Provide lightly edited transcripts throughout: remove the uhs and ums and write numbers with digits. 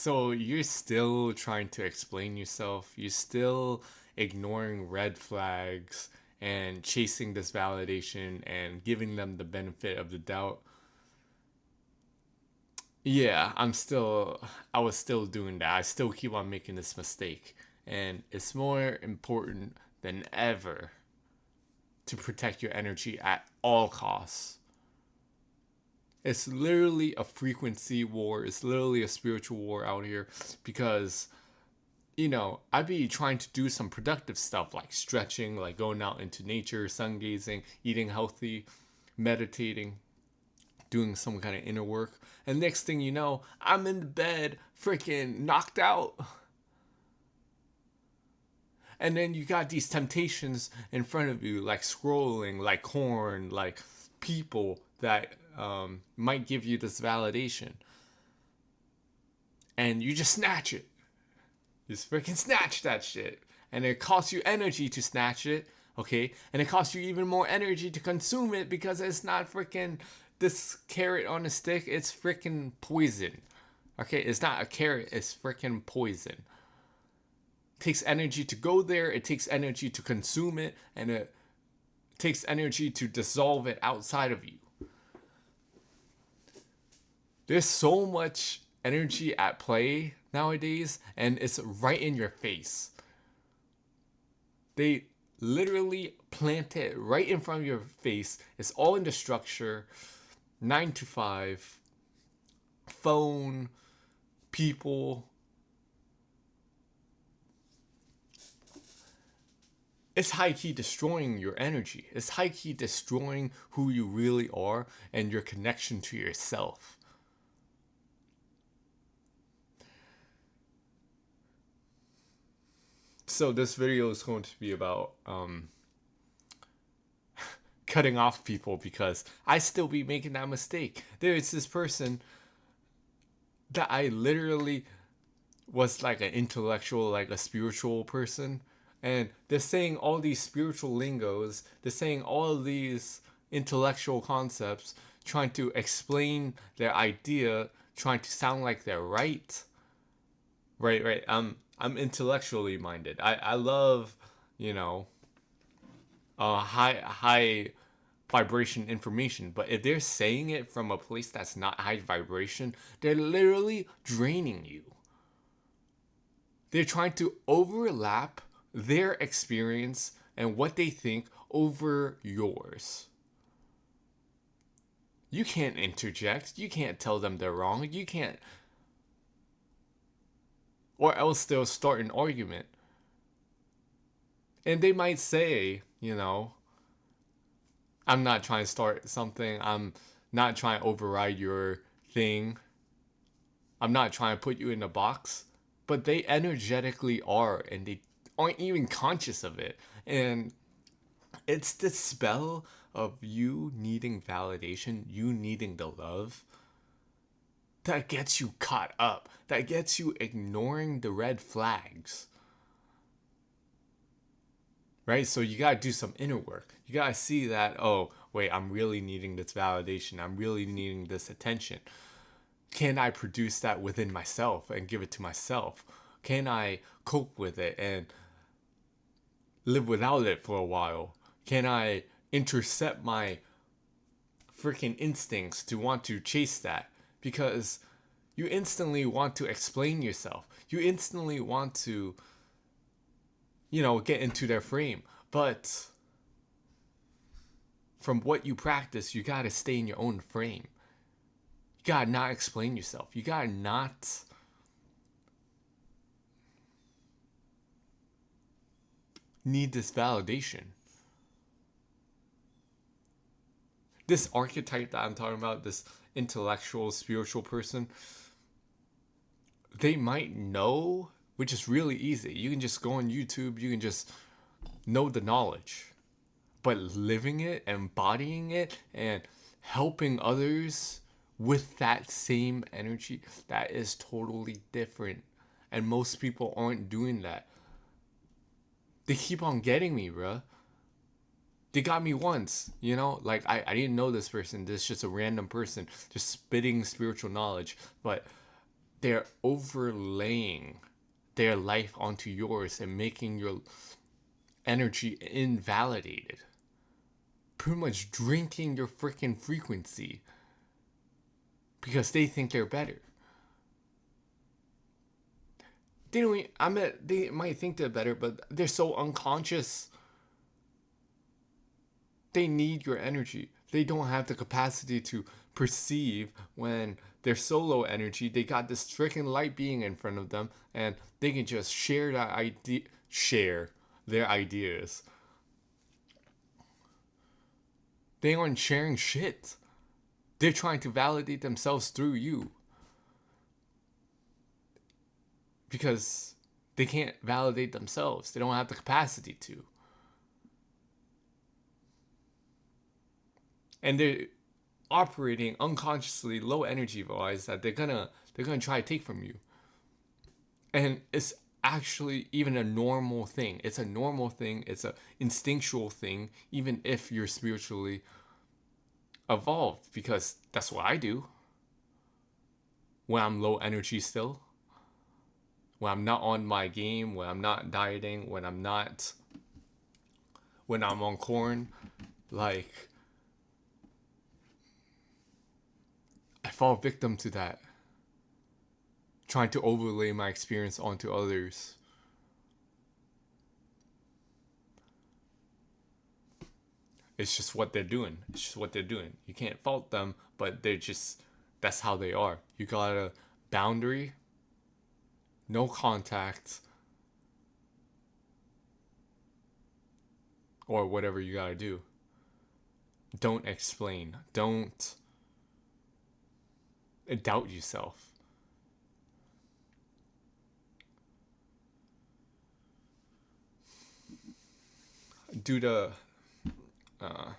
So you're still trying to explain yourself. You're still ignoring red flags and chasing this validation and giving them the benefit of the doubt. Yeah, I was still doing that. I still keep on making this mistake. And it's more important than ever to protect your energy at all costs. It's literally a frequency war. It's literally a spiritual war out here because I'd be trying to do some productive stuff like stretching, like going out into nature, sun gazing, eating healthy, meditating, doing some kind of inner work. And next thing you know, I'm in the bed, freaking knocked out. And then you got these temptations in front of you, like scrolling, like corn, like people that might give you this validation. And you just snatch it. Just freaking snatch that shit. And it costs you energy to snatch it, okay? And it costs you even more energy to consume it because it's not freaking this carrot on a stick, it's freaking poison. Okay, it's not a carrot, it's freaking poison. It takes energy to go there, it takes energy to consume it, and it takes energy to dissolve it outside of you. There's so much energy at play nowadays, and it's right in your face. They literally plant it right in front of your face. It's all in the structure. 9 to 5, phone, people. It's high key destroying your energy. It's high key destroying who you really are and your connection to yourself. So this video is going to be about cutting off people because I still be making that mistake. There is this person that I literally was like an intellectual, like a spiritual person, and they're saying all these spiritual lingos, they're saying all of these intellectual concepts, trying to explain their idea, trying to sound like they're right. Right. I'm intellectually minded. I love, you know, high vibration information. But if they're saying it from a place that's not high vibration, they're literally draining you. They're trying to overlap their experience and what they think over yours. You can't interject. You can't tell them they're wrong. You can't, or else they'll start an argument. And they might say, I'm not trying to start something. I'm not trying to override your thing. I'm not trying to put you in a box. But they energetically are, and they aren't even conscious of it. And it's the spell of you needing validation, you needing the love, that gets you caught up, that gets you ignoring the red flags. Right? So you gotta do some inner work. You gotta see that, oh, wait, I'm really needing this validation. I'm really needing this attention. Can I produce that within myself and give it to myself? Can I cope with it and live without it for a while? Can I intercept my freaking instincts to want to chase that? Because you instantly want to explain yourself. You instantly want to, get into their frame. But from what you practice, you gotta stay in your own frame. You gotta not explain yourself. You gotta not need this validation. This archetype that I'm talking about, this intellectual, spiritual person, they might know, which is really easy. You can just go on YouTube, you can just know the knowledge. But living it, embodying it, and helping others with that same energy, that is totally different. And most people aren't doing that. They keep on getting me, bruh. They got me once, like I didn't know this person. This is just a random person just spitting spiritual knowledge. But they're overlaying their life onto yours and making your energy invalidated. Pretty much drinking your freaking frequency because they think they're better. They don't. I mean, they might think they're better, but they're so unconscious. They need your energy. They don't have the capacity to perceive when they're so low energy. They got this freaking light being in front of them, and they can just share their ideas. They aren't sharing shit. They're trying to validate themselves through you because they can't validate themselves. They don't have the capacity to. And they're operating unconsciously low energy wise that they're gonna try to take from you. And it's actually even a normal thing. It's a normal thing. It's a instinctual thing, even if you're spiritually evolved, because that's what I do when I'm low energy still. When I'm not on my game, when I'm not dieting, when I'm on corn, like I fall victim to that. Trying to overlay my experience onto others. It's just what they're doing. It's just what they're doing. You can't fault them, but that's how they are. You got a boundary, no contact, or whatever you gotta do. Don't explain. Don't doubt yourself. Do the uh,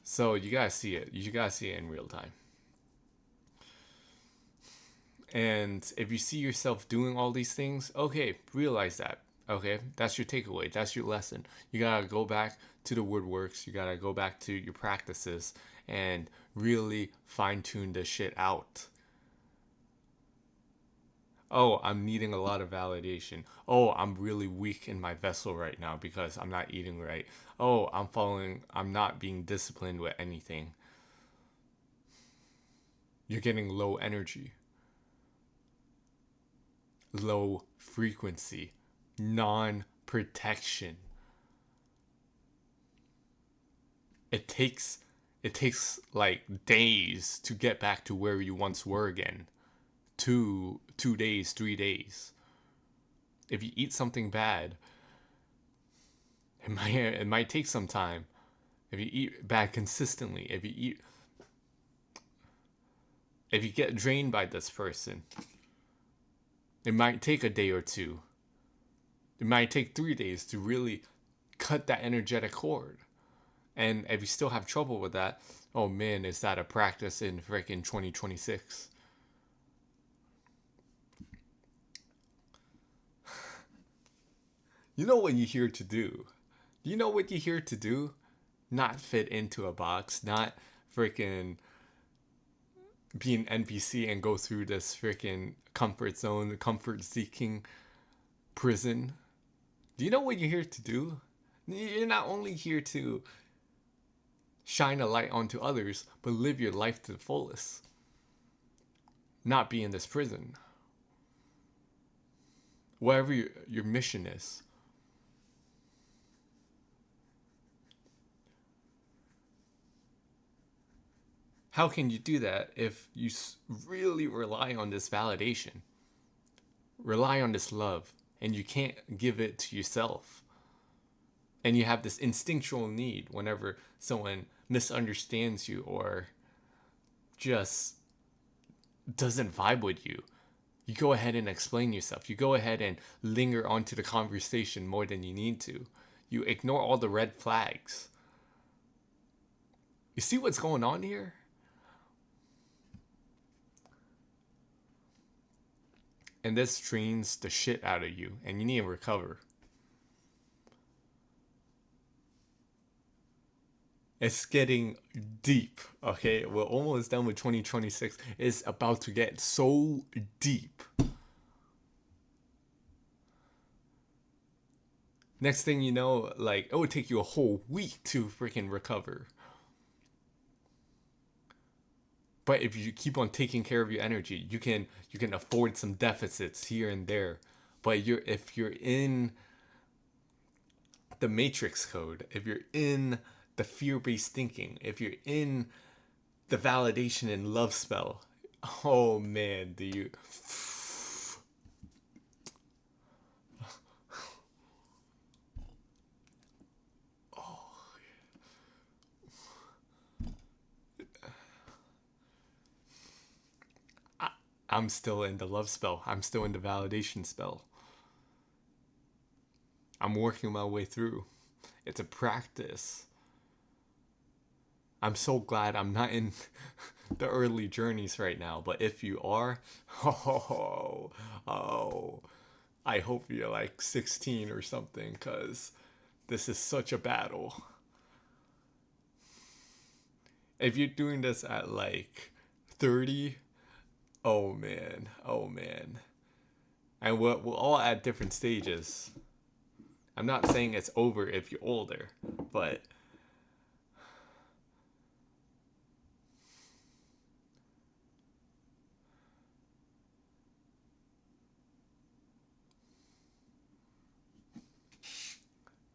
so you gotta see it. You gotta see it in real time. And if you see yourself doing all these things, okay, realize that. Okay, that's your takeaway. That's your lesson. You gotta go back to the woodworks. You gotta go back to your practices and really fine tune this shit out. Oh, I'm needing a lot of validation. Oh, I'm really weak in my vessel right now because I'm not eating right. Oh, I'm not being disciplined with anything. You're getting low energy, low frequency, non protection. It takes like days to get back to where you once were again. 2 days, 3 days. If you eat something bad, it might take some time. If you eat bad consistently, if you get drained by this person, it might take a day or two. It might take 3 days to really cut that energetic cord. And if you still have trouble with that, oh man, is that a practice in freaking 2026? You know what you're here to do. You know what you're here to do? Not fit into a box, not freaking be an NPC and go through this freaking comfort zone, comfort seeking prison. Do you know what you're here to do? You're not only here to shine a light onto others, but live your life to the fullest. Not be in this prison. Whatever your mission is. How can you do that if you really rely on this validation? Rely on this love, and you can't give it to yourself. And you have this instinctual need whenever someone misunderstands you or just doesn't vibe with you. You go ahead and explain yourself. You go ahead and linger onto the conversation more than you need to. You ignore all the red flags. You see what's going on here? And this drains the shit out of you, and you need to recover. It's getting deep. Okay, we're almost done with 2026. It's about to get so deep. Next thing you know, like it would take you a whole week to freaking recover. But if you keep on taking care of your energy, you can afford some deficits here and there. But if you're in the matrix code, if you're in the fear-based thinking, if you're in the validation and love spell, oh man, do you I'm still in the love spell. I'm still in the validation spell. I'm working my way through. It's a practice. I'm so glad I'm not in the early journeys right now. But if you are, oh, oh, I hope you're like 16 or something, because this is such a battle. If you're doing this at like 30, oh man, oh man. And we're all at different stages. I'm not saying it's over if you're older, but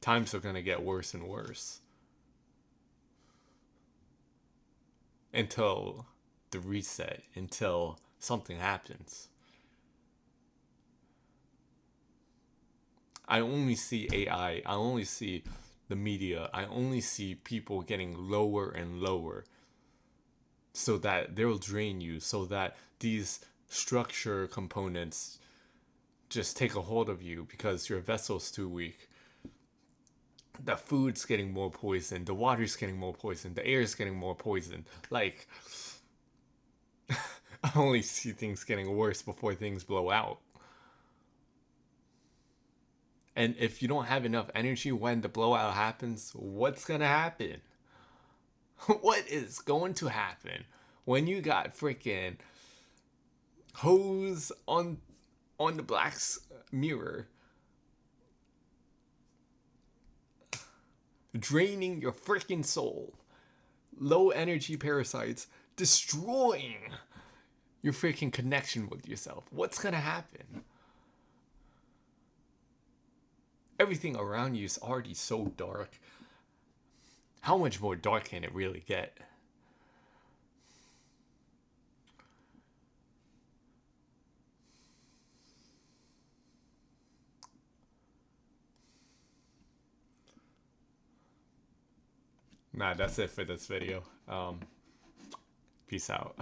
times are going to get worse and worse until the reset, until something happens. I only see AI, I only see the media, I only see people getting lower and lower so that they'll drain you, so that these structure components just take a hold of you because your vessel's too weak. The food's getting more poisoned, the water's getting more poisoned, the air's getting more poisoned. Like, I only see things getting worse before things blow out. And if you don't have enough energy when the blowout happens, what's gonna happen? What is going to happen when you got freaking hose on the black's mirror draining your freaking soul? Low energy parasites destroying your freaking connection with yourself. What's gonna happen? Everything around you is already so dark. How much more dark can it really get? Nah, that's it for this video. Peace out.